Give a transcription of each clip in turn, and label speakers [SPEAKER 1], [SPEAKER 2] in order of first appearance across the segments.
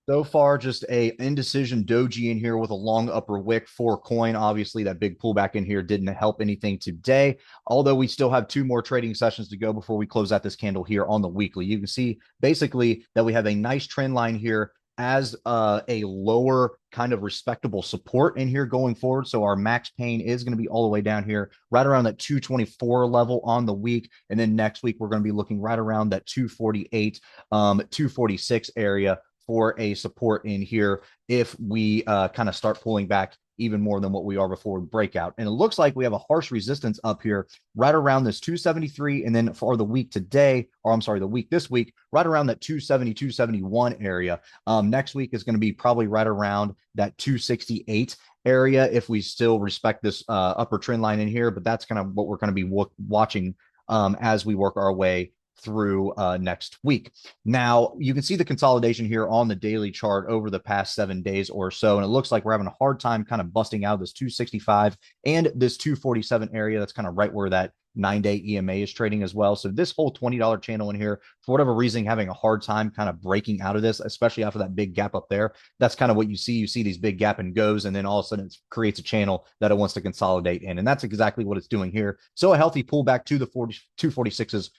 [SPEAKER 1] So far, just a indecision doji in here with a long upper wick for coin. Obviously, that big pullback in here didn't help anything today, although we still have two more trading sessions to go before we close out this candle here on the weekly. You can see basically that we have a nice trend line here as a lower kind of respectable support in here going forward. So our max pain is going to be all the way down here, right around that 224 level on the week. And then next week, we're going to be looking right around that 248, 246 area for a support in here if we kind of start pulling back even more than what we are before breakout. And it looks like we have a harsh resistance up here right around this 273. And then for the week today, or I'm sorry, the week this week, right around that 270, 271 area. Next week is going to be probably right around that 268 area if we still respect this upper trend line in here. But that's kind of what we're going to be watching as we work our way through next week. Now, you can see the consolidation here on the daily chart over the past 7 days or so, and it looks like we're having a hard time kind of busting out of this 265 and this 247 area. That's kind of right where that 9-day EMA is trading as well. So this whole $20 channel in here, for whatever reason, having a hard time kind of breaking out of this, especially after that big gap up there. That's kind of what you see. You see these big gap and goes, and then all of a sudden it creates a channel that it wants to consolidate in. And that's exactly what it's doing here. So a healthy pullback to the 246s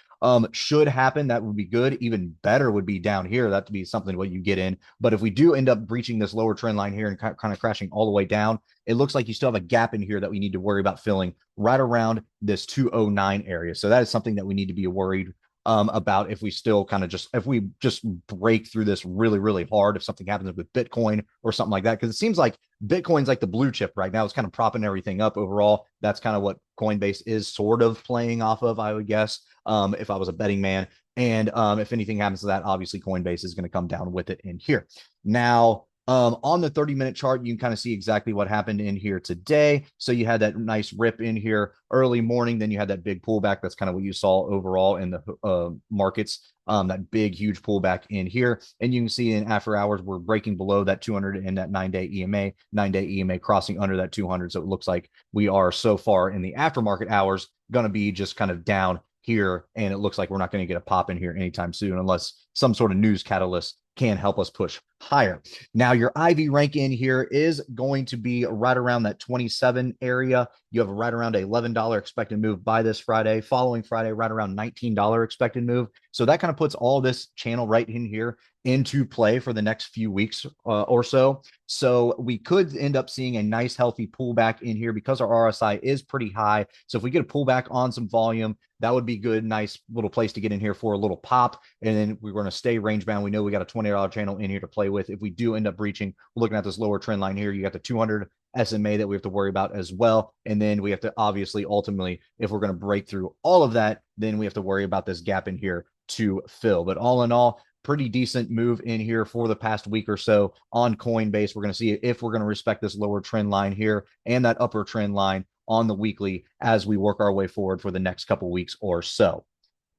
[SPEAKER 1] should happen. That would be good. Even better would be down here. That would be something what you get in. But if we do end up breaching this lower trend line here and kind of crashing all the way down, it looks like you still have a gap in here that we need to worry about filling right around this 209 area. So that is something that we need to be worried about if we still kind of if we just break through this really, really hard, if something happens with Bitcoin or something like that. Because it seems like Bitcoin's like the blue chip right now. It's kind of propping everything up overall. That's kind of what Coinbase is sort of playing off of, I would guess, if I was a betting man. And if anything happens to that, obviously Coinbase is going to come down with it in here. Now, on the 30-minute chart, you can kind of see exactly what happened in here today. So you had that nice rip in here early morning. Then you had that big pullback. That's kind of what you saw overall in the markets. That big, huge pullback in here. And you can see in after hours, we're breaking below that 200 and that 9-day EMA, 9-day EMA crossing under that 200. So it looks like we are so far in the aftermarket hours going to be just kind of down here. And it looks like we're not going to get a pop in here anytime soon unless some sort of news catalyst can help us push higher. Now, your IV rank in here is going to be right around that 27 area. You have right around $11 expected move by this Friday. Following Friday, right around $19 expected move. So that kind of puts all this channel right in here into play for the next few weeks or so. So we could end up seeing a nice healthy pullback in here because our RSI is pretty high. So if we get a pullback on some volume, that would be good. Nice little place to get in here for a little pop. And then we're going to stay range bound. We know we got a $20 channel in here to play with. If we do end up breaching, we're looking at this lower trend line here. You got the 200 SMA that we have to worry about as well. And then we have to obviously, ultimately, if we're going to break through all of that, then we have to worry about this gap in here to fill. But all in all, pretty decent move in here for the past week or so on Coinbase. We're going to see if we're going to respect this lower trend line here and that upper trend line on the weekly as we work our way forward for the next couple weeks or so.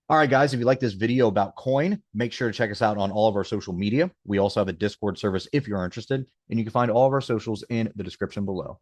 [SPEAKER 1] All right, guys, if you like this video about coin, make sure to check us out on all of our social media. We also have a Discord service if you're interested, and you can find all of our socials in the description below.